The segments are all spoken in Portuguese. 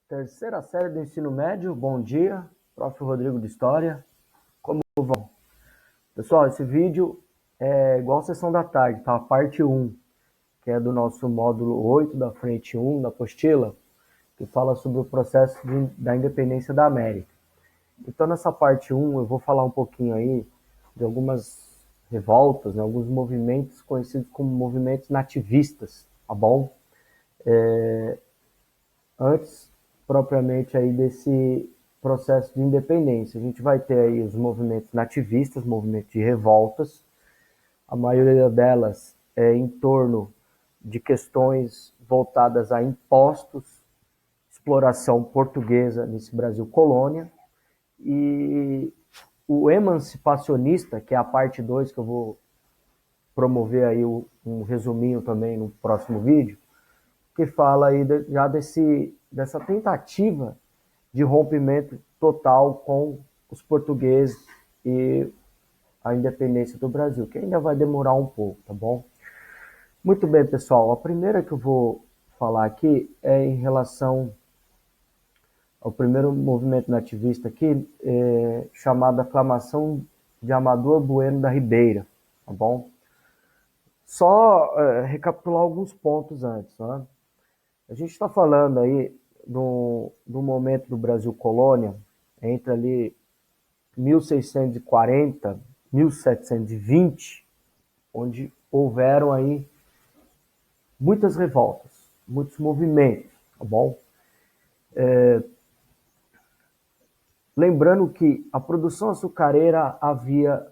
Terceira série do ensino médio, bom dia, prof. Rodrigo de História, como vão? Pessoal, esse vídeo é igual a sessão da tarde, tá? A parte 1, que é do nosso módulo 8 da frente 1, da apostila, que fala sobre o processo da independência da América. Então, nessa parte 1, eu vou falar um pouquinho aí de algumas revoltas, né, alguns movimentos conhecidos como movimentos nativistas, tá bom? Antes, propriamente, aí desse processo de independência, a gente vai ter aí os movimentos nativistas, movimentos de revoltas, a maioria delas é em torno de questões voltadas a impostos, exploração portuguesa nesse Brasil colônia, e o emancipacionista, que é a parte 2, que eu vou promover aí um resuminho também no próximo vídeo, que fala aí já dessa tentativa de rompimento total com os portugueses e a independência do Brasil, que ainda vai demorar um pouco, tá bom? Muito bem, pessoal. A primeira que eu vou falar aqui é em relação ao primeiro movimento nativista aqui, chamado Aclamação de Amador Bueno da Ribeira, tá bom? Só recapitular alguns pontos antes, né? A gente está falando aí do momento do Brasil colônia, entre ali 1640, 1720, onde houveram aí muitas revoltas, muitos movimentos, tá bom? Lembrando que a produção açucareira havia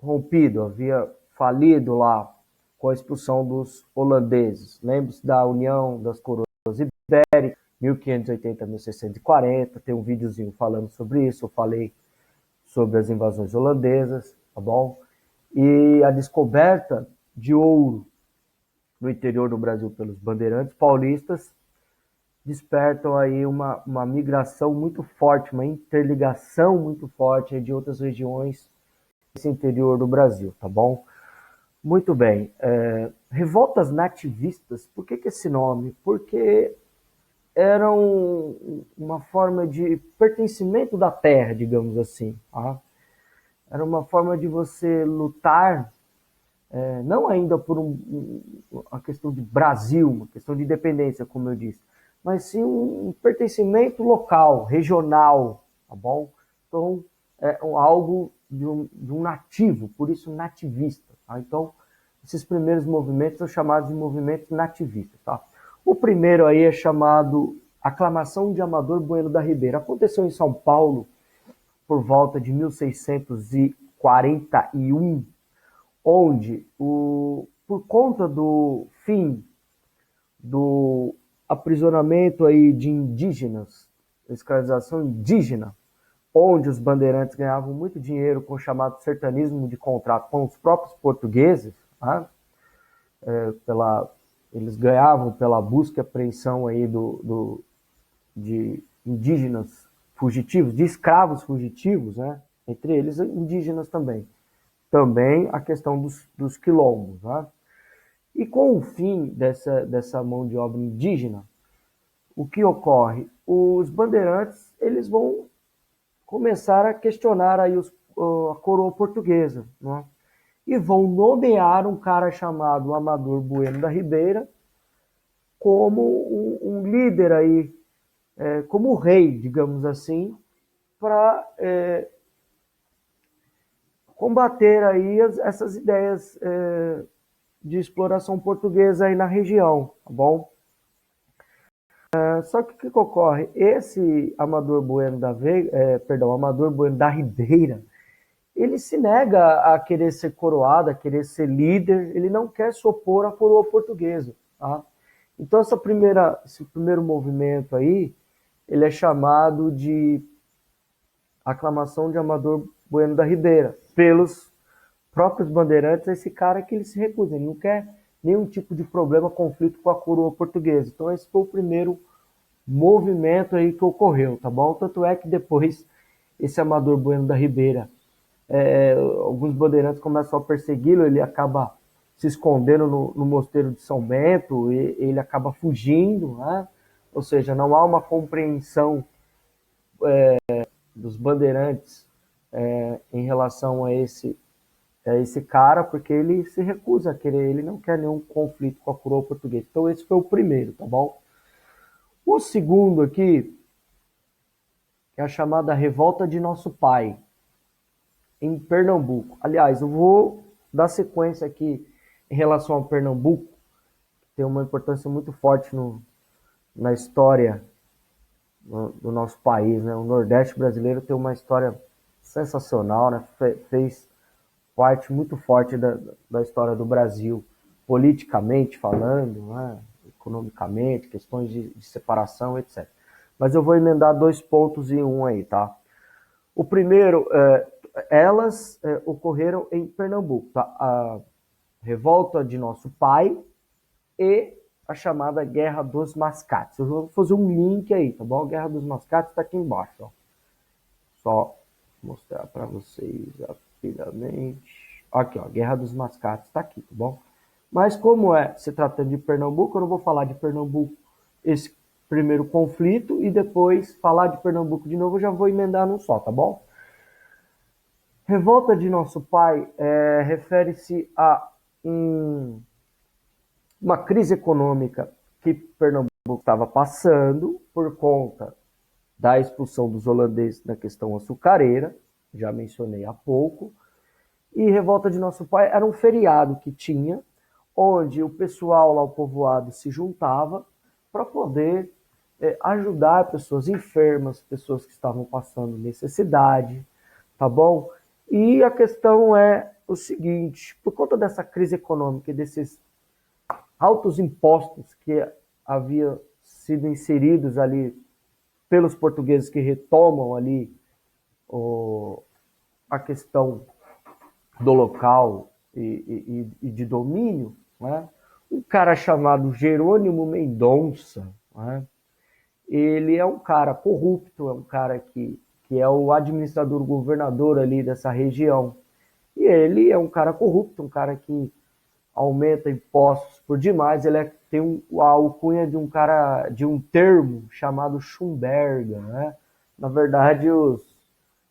rompido, havia falido lá com a expulsão dos holandeses. Lembre-se da União das Coroas Ibéricas, 1580 a 1640, tem um videozinho falando sobre isso, eu falei sobre as invasões holandesas, tá bom? E a descoberta de ouro no interior do Brasil pelos bandeirantes paulistas despertam aí uma migração muito forte, uma interligação muito forte de outras regiões desse interior do Brasil, tá bom? Muito bem. Revoltas nativistas, por que esse nome? Porque eram uma forma de pertencimento da terra, digamos assim. Tá? Era uma forma de você lutar, não ainda por a questão de Brasil, uma questão de independência, como eu disse, mas sim um pertencimento local, regional, tá bom? Então, é algo de um nativo, por isso nativista. Tá? Então, esses primeiros movimentos são chamados de movimentos nativistas. Tá? O primeiro aí é chamado Aclamação de Amador Bueno da Ribeira. Aconteceu em São Paulo por volta de 1641, onde, por conta do fim do aprisionamento aí de indígenas, escravização indígena, onde os bandeirantes ganhavam muito dinheiro com o chamado sertanismo de contrato com os próprios portugueses, tá? Eles ganhavam pela busca e apreensão aí de indígenas fugitivos, de escravos fugitivos, né? Entre eles indígenas também. Também a questão dos quilombos. Tá? E com o fim dessa mão de obra indígena, o que ocorre? Os bandeirantes eles vão começar a questionar aí a coroa portuguesa, né? E vão nomear um cara chamado Amador Bueno da Ribeira como um líder aí, como rei, digamos assim, para combater aí essas ideias de exploração portuguesa aí na região, tá bom? Só que o que ocorre? Esse Amador Bueno Amador Bueno da Ribeira, ele se nega a querer ser coroado, a querer ser líder, ele não quer se opor à coroa portuguesa, tá? Então esse primeiro movimento aí, ele é chamado de Aclamação de Amador Bueno da Ribeira, pelos próprios bandeirantes, esse cara que ele se recusa, ele não quer nenhum tipo de problema, conflito com a coroa portuguesa. Então esse foi o primeiro movimento aí que ocorreu, tá bom? Tanto é que depois esse Amador Bueno da Ribeira, alguns bandeirantes começam a persegui-lo, ele acaba se escondendo no mosteiro de São Bento, ele acaba fugindo, né? ou seja, não há uma compreensão dos bandeirantes em relação a esse cara, porque ele se recusa a querer, ele não quer nenhum conflito com a coroa portuguesa. Então esse foi o primeiro, tá bom? O segundo aqui é a chamada Revolta de Nosso Pai, em Pernambuco. Aliás, eu vou dar sequência aqui em relação ao Pernambuco, que tem uma importância muito forte na história do nosso país, né? O Nordeste brasileiro tem uma história sensacional, né? Fez parte muito forte da história do Brasil, politicamente falando, né? Economicamente, questões de separação, etc. Mas eu vou emendar 2 pontos em um aí, tá? O primeiro, elas ocorreram em Pernambuco, tá? A Revolta de Nosso Pai e a chamada Guerra dos Mascates. Eu vou fazer um link aí, tá bom? A Guerra dos Mascates está aqui embaixo, ó. Só mostrar para vocês rapidamente. Aqui, ó, Guerra dos Mascates está aqui, tá bom? Mas como se tratando de Pernambuco, eu não vou falar de Pernambuco esse primeiro conflito e depois falar de Pernambuco de novo, eu já vou emendar num só, tá bom? Revolta de Nosso Pai refere-se a uma crise econômica que Pernambuco estava passando por conta da expulsão dos holandeses na questão açucareira, já mencionei há pouco, e Revolta de Nosso Pai era um feriado que tinha, onde o pessoal lá, o povoado, se juntava para poder ajudar pessoas enfermas, pessoas que estavam passando necessidade, tá bom? E a questão é o seguinte, por conta dessa crise econômica e desses altos impostos que haviam sido inseridos ali pelos portugueses que retomam ali a questão do local e de domínio, né? Um cara chamado Jerônimo Mendonça, né? Ele é um cara corrupto, é um cara que é o administrador, o governador ali dessa região. E ele é um cara corrupto, um cara que aumenta impostos por demais. Ele tem a alcunha de um cara, de um termo chamado Schumberger, né? Na verdade,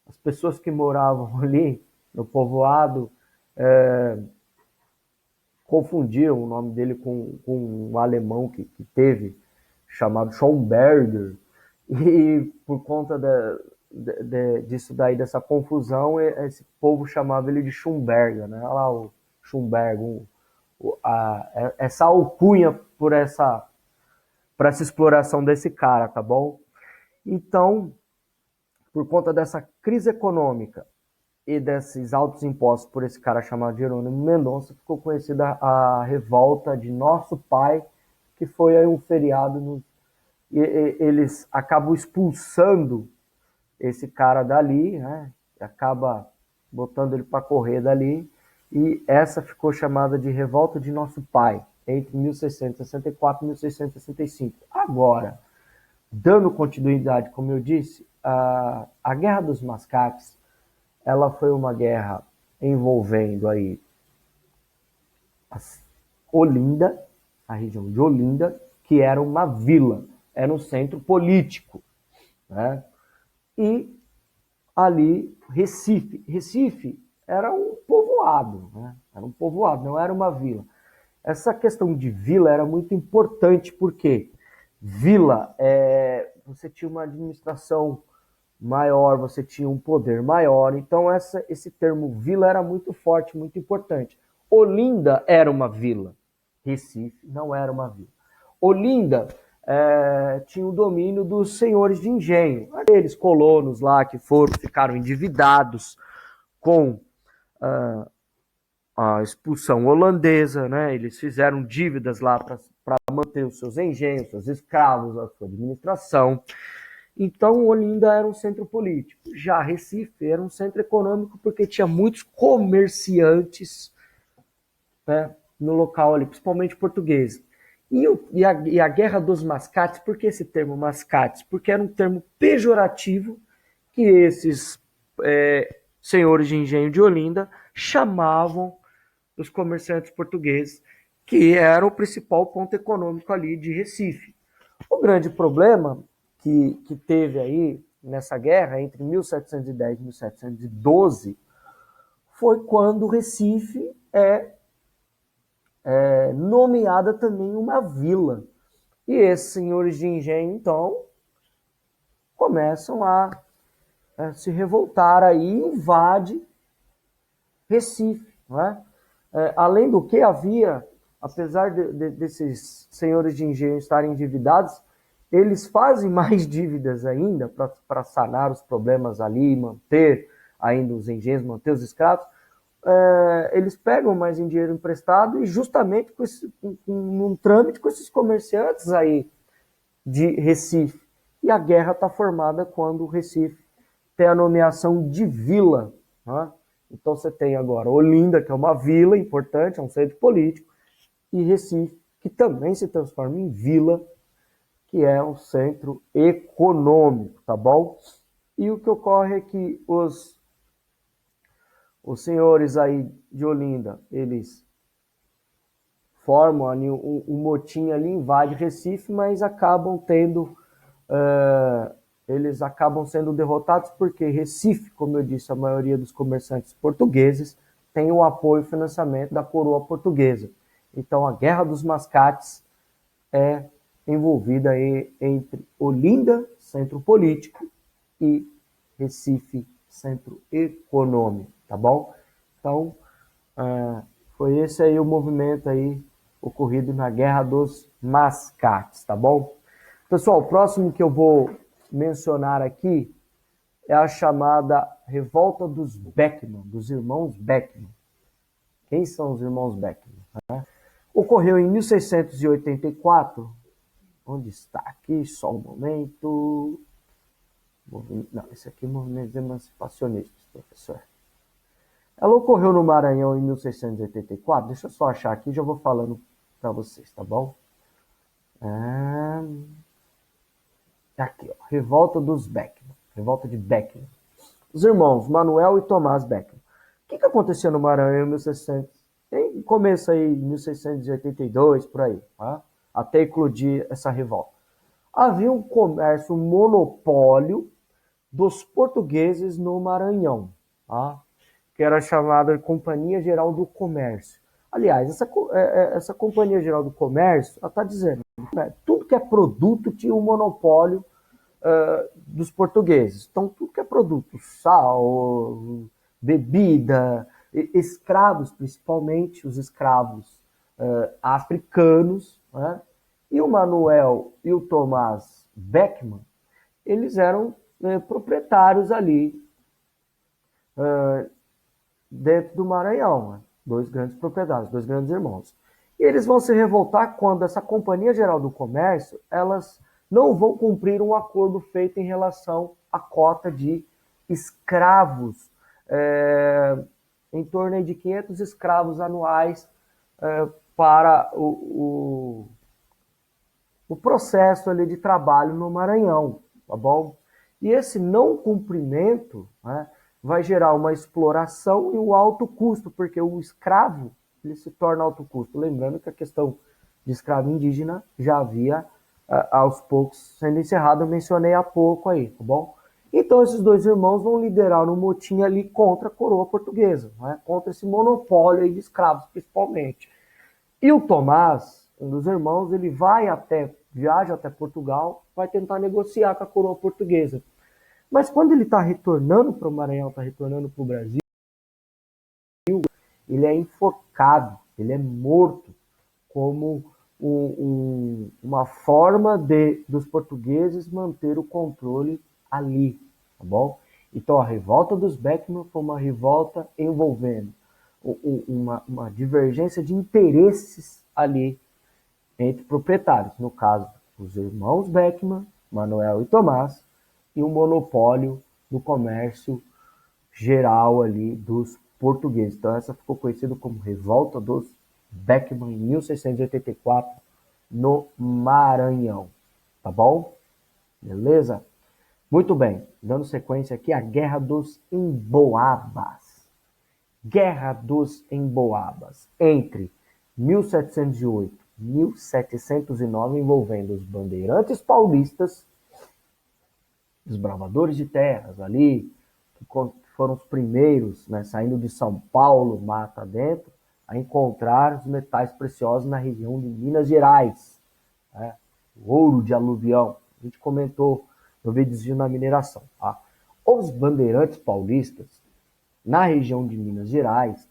as pessoas que moravam ali no povoado confundiam o nome dele com um alemão que teve, chamado Schomberger, e por conta disso daí, dessa confusão, esse povo chamava ele de Schumberger, né? Olha lá o Schumberger, essa alcunha por essa exploração desse cara, tá bom? Então, por conta dessa crise econômica e desses altos impostos por esse cara chamado Jerônimo Mendonça, ficou conhecida a Revolta de Nosso Pai, que foi aí um feriado, e eles acabam expulsando esse cara dali, né? Acaba botando ele para correr dali, e essa ficou chamada de Revolta de Nosso Pai, entre 1664 e 1665. Agora, dando continuidade, como eu disse, a Guerra dos Mascates, ela foi uma guerra envolvendo aí Olinda, a região de Olinda, que era uma vila, era um centro político, né? E ali Recife. Recife era um povoado, né? Era um povoado, não era uma vila. Essa questão de vila era muito importante, porque vila, você tinha uma administração maior, você tinha um poder maior, então esse termo vila era muito forte, muito importante. Olinda era uma vila, Recife não era uma vila. Olinda tinha o domínio dos senhores de engenho, aqueles colonos lá que ficaram endividados com a expulsão holandesa, né? Eles fizeram dívidas lá para manter os seus engenhos, seus escravos, a sua administração. Então, Olinda era um centro político. Já Recife era um centro econômico porque tinha muitos comerciantes, né, no local ali, principalmente portugueses. E a Guerra dos Mascates, por que esse termo mascates? Porque era um termo pejorativo que esses senhores de engenho de Olinda chamavam os comerciantes portugueses, que era o principal ponto econômico ali de Recife. O grande problema que teve aí nessa guerra entre 1710 e 1712 foi quando Recife é nomeada também uma vila. E esses senhores de engenho, então, começam a se revoltar aí e invade Recife. Não é? Além do que havia, apesar desses senhores de engenho estarem endividados, eles fazem mais dívidas ainda para sanar os problemas ali, manter ainda os engenhos, manter os escravos. Eles pegam mais em dinheiro emprestado e justamente num trâmite com esses comerciantes aí de Recife. E a guerra está formada quando o Recife tem a nomeação de vila. Né? Então você tem agora Olinda, que é uma vila importante, é um centro político, e Recife, que também se transforma em vila, que é um centro econômico, tá bom? E o que ocorre é que os senhores aí de Olinda, eles formam ali um motim ali, invade Recife, mas acabam tendo eles acabam sendo derrotados porque Recife, como eu disse, a maioria dos comerciantes portugueses tem o apoio e financiamento da coroa portuguesa. Então a Guerra dos Mascates é envolvida aí entre Olinda, centro político, e Recife, centro econômico, tá bom? Então, foi esse aí o movimento aí ocorrido na Guerra dos Mascates, tá bom? Pessoal, o próximo que eu vou mencionar aqui é a chamada Revolta dos Beckman, dos irmãos Beckman. Quem são os irmãos Beckman? Ocorreu em 1684. Onde está aqui? Só um momento. Não, esse aqui é o Movimento Emancipacionistas, professor. Ela ocorreu no Maranhão em 1684. Deixa eu só achar aqui, já vou falando para vocês, tá bom? Aqui, ó, Revolta dos Beckman. Revolta de Beckman. Os irmãos Manuel e Tomás Beckman. O que acontecia no Maranhão em 1600? Tem começo aí em 1682, por aí, tá? Até eclodir essa revolta. Havia um comércio, um monopólio dos portugueses no Maranhão, tá? Que era chamada de Companhia Geral do Comércio. Aliás, essa Companhia Geral do Comércio, ela está dizendo, tudo que é produto tinha um monopólio dos portugueses. Então, tudo que é produto, sal, bebida, escravos, principalmente os escravos africanos, né? E o Manuel e o Tomás Beckman, eles eram proprietários ali dentro do Maranhão, né? Dois grandes proprietários, dois grandes irmãos. E eles vão se revoltar quando essa Companhia Geral do Comércio, elas não vão cumprir um acordo feito em relação à cota de escravos, em torno de 500 escravos anuais para o processo ali de trabalho no Maranhão, tá bom? E esse não cumprimento, né, vai gerar uma exploração e um alto custo, porque o escravo ele se torna alto custo. Lembrando que a questão de escravo indígena já havia aos poucos sendo encerrada, eu mencionei há pouco aí, tá bom? Então esses dois irmãos vão liderar um motim ali contra a coroa portuguesa, né, contra esse monopólio aí de escravos, principalmente. E o Tomás, um dos irmãos, ele viaja até Portugal, vai tentar negociar com a coroa portuguesa. Mas quando ele está retornando para o Maranhão, está retornando para o Brasil, ele é enforcado, ele é morto como uma forma dos portugueses manter o controle ali, tá bom? Então a revolta dos Beckman foi uma revolta envolvendo uma divergência de interesses ali entre proprietários, no caso, os irmãos Beckman, Manuel e Tomás, e o monopólio do comércio geral ali dos portugueses. Então essa ficou conhecida como Revolta dos Beckman em 1684 no Maranhão, tá bom? Beleza? Muito bem, dando sequência aqui, a Guerra dos Emboabas. Guerra dos Emboabas, entre 1708 1709, envolvendo os bandeirantes paulistas, desbravadores de terras ali, que foram os primeiros, né, saindo de São Paulo, mata dentro, a encontrar os metais preciosos na região de Minas Gerais, né, o ouro de aluvião. A gente comentou no videozinho na mineração. Tá? Os bandeirantes paulistas, na região de Minas Gerais,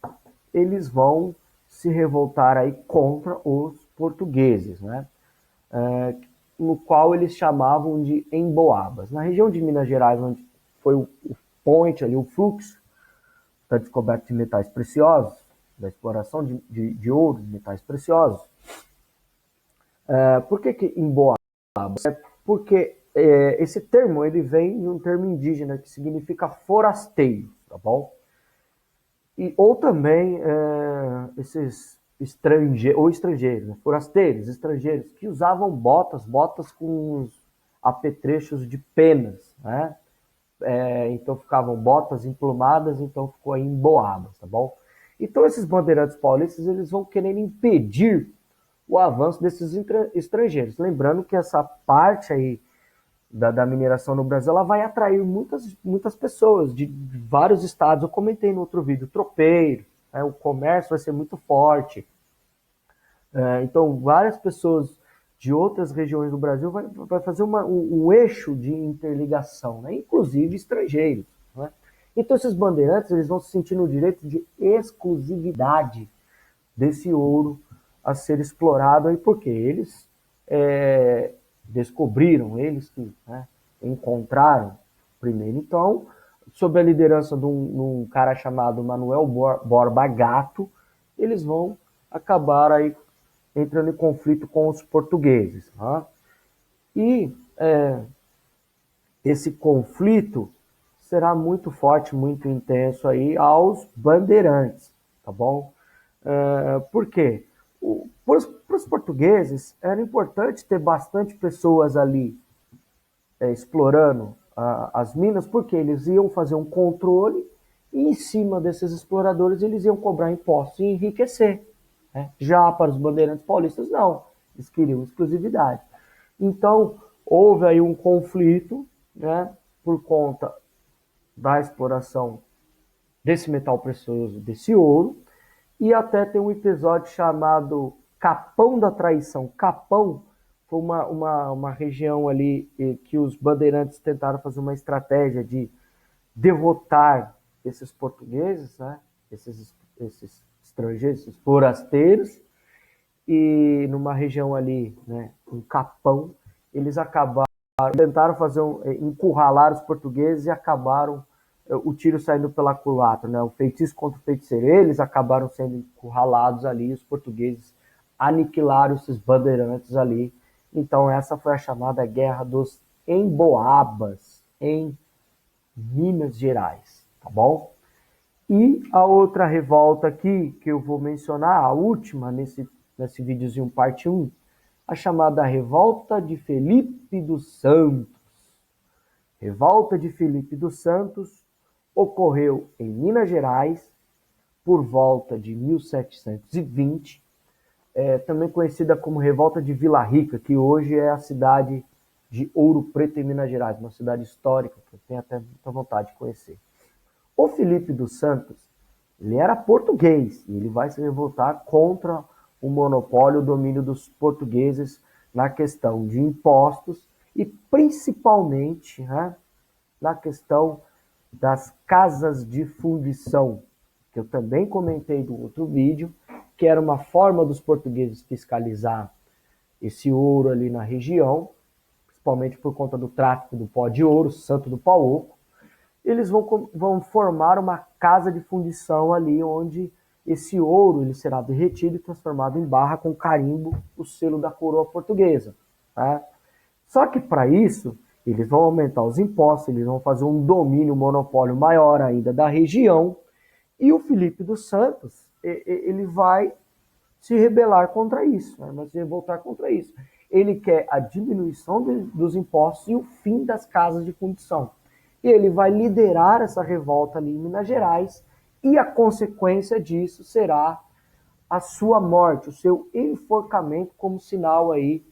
eles vão se revoltar aí contra os portugueses, né? No qual eles chamavam de emboabas. Na região de Minas Gerais, onde foi o point ali, o fluxo da descoberta de metais preciosos, da exploração de ouro, de metais preciosos. Por que emboabas? Porque esse termo ele vem de um termo indígena que significa forasteiro, tá bom? Ou também esses estrangeiros, né? Forasteiros, estrangeiros, que usavam botas com os apetrechos de penas, né? Então ficavam botas emplumadas, então ficou aí emboabas, tá bom? Então esses bandeirantes paulistas, eles vão querer impedir o avanço desses estrangeiros. Lembrando que essa parte aí da mineração no Brasil, ela vai atrair muitas pessoas de vários estados. Eu comentei no outro vídeo, tropeiro, né? O comércio vai ser muito forte. Então, várias pessoas de outras regiões do Brasil vai fazer um eixo de interligação, né? Inclusive estrangeiros. Né? Então, esses bandeirantes eles vão se sentir no direito de exclusividade desse ouro a ser explorado, aí porque eles descobriram, eles que, né, encontraram primeiro. Então, sob a liderança de um cara chamado Manuel Borba Gato, eles vão acabar aí entrando em conflito com os portugueses. Tá? E esse conflito será muito forte, muito intenso aí aos bandeirantes, tá bom? Por quê? Para os portugueses, era importante ter bastante pessoas ali explorando as minas, porque eles iam fazer um controle e em cima desses exploradores eles iam cobrar impostos e enriquecer. Né? Já para os bandeirantes paulistas, não. Eles queriam exclusividade. Então, houve aí um conflito, né, por conta da exploração desse metal precioso, desse ouro, e até tem um episódio chamado Capão da Traição. Capão foi uma região ali que os bandeirantes tentaram fazer uma estratégia de derrotar esses portugueses, né? esses estrangeiros, esses forasteiros, e numa região ali, né, um Capão, eles tentaram encurralar os portugueses e acabaram o tiro saindo pela culatra, né? O feitiço contra o feiticeiro. Eles acabaram sendo encurralados ali, os portugueses aniquilaram esses bandeirantes ali. Então essa foi a chamada Guerra dos Emboabas, em Minas Gerais, tá bom? E a outra revolta aqui, que eu vou mencionar, a última nesse videozinho parte 1, a chamada Revolta de Felipe dos Santos. Revolta de Felipe dos Santos ocorreu em Minas Gerais por volta de 1720, também conhecida como Revolta de Vila Rica, que hoje é a cidade de Ouro Preto em Minas Gerais, uma cidade histórica que eu tenho até muita vontade de conhecer. O Felipe dos Santos, ele era português e ele vai se revoltar contra o monopólio, o domínio dos portugueses na questão de impostos e principalmente, né, na questão das casas de fundição, que eu também comentei no outro vídeo, que era uma forma dos portugueses fiscalizar esse ouro ali na região, principalmente por conta do tráfico do pó de ouro, Santo do Pau Oco. Eles vão formar uma casa de fundição ali, onde esse ouro ele será derretido e transformado em barra com carimbo, o selo da coroa portuguesa. Tá? Só que para isso, eles vão aumentar os impostos, eles vão fazer um domínio, um monopólio maior ainda da região, e o Felipe dos Santos, ele vai se rebelar contra isso, né? Vai se revoltar contra isso. Ele quer a diminuição dos impostos e o fim das casas de fundição. E ele vai liderar essa revolta ali em Minas Gerais, e a consequência disso será a sua morte, o seu enforcamento como sinal aí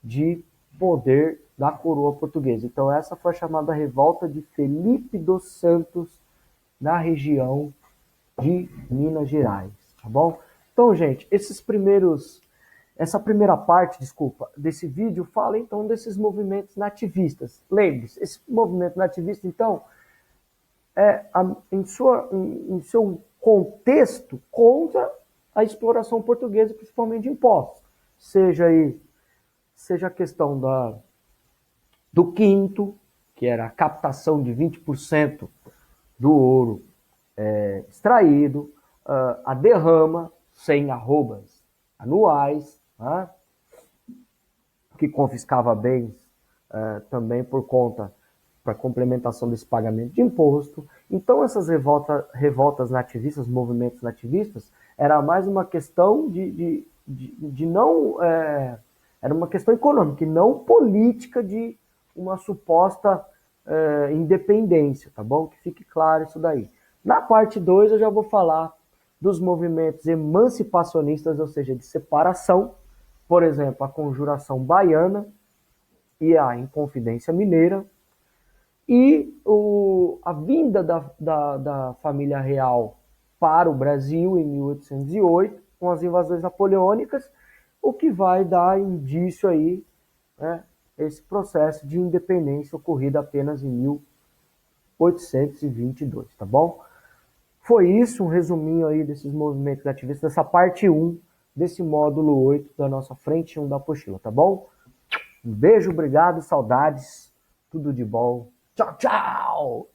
de poder da coroa portuguesa. Então essa foi a chamada revolta de Felipe dos Santos na região de Minas Gerais, tá bom? Então, gente, essa primeira parte, desculpa, desse vídeo fala então desses movimentos nativistas. Lembre-se, esse movimento nativista, então, em seu contexto contra a exploração portuguesa, principalmente de impostos. Seja a questão do quinto, que era a captação de 20% do ouro extraído, a derrama, sem arrobas anuais, né, que confiscava bens também por conta para complementação desse pagamento de imposto. Então essas revoltas nativistas, movimentos nativistas, era mais uma questão de não... era uma questão econômica e não política de uma suposta independência, tá bom? Que fique claro isso daí. Na parte 2 eu já vou falar dos movimentos emancipacionistas, ou seja, de separação, por exemplo, a Conjuração Baiana e a Inconfidência Mineira, e a vinda da família real para o Brasil em 1808, com as invasões napoleônicas, o que vai dar indício aí, né, esse processo de independência ocorrido apenas em 1822, tá bom? Foi isso, um resuminho aí desses movimentos ativistas, dessa parte 1 desse módulo 8 da nossa frente 1 da apostila, tá bom? Um beijo, obrigado, saudades, tudo de bom. Tchau, tchau!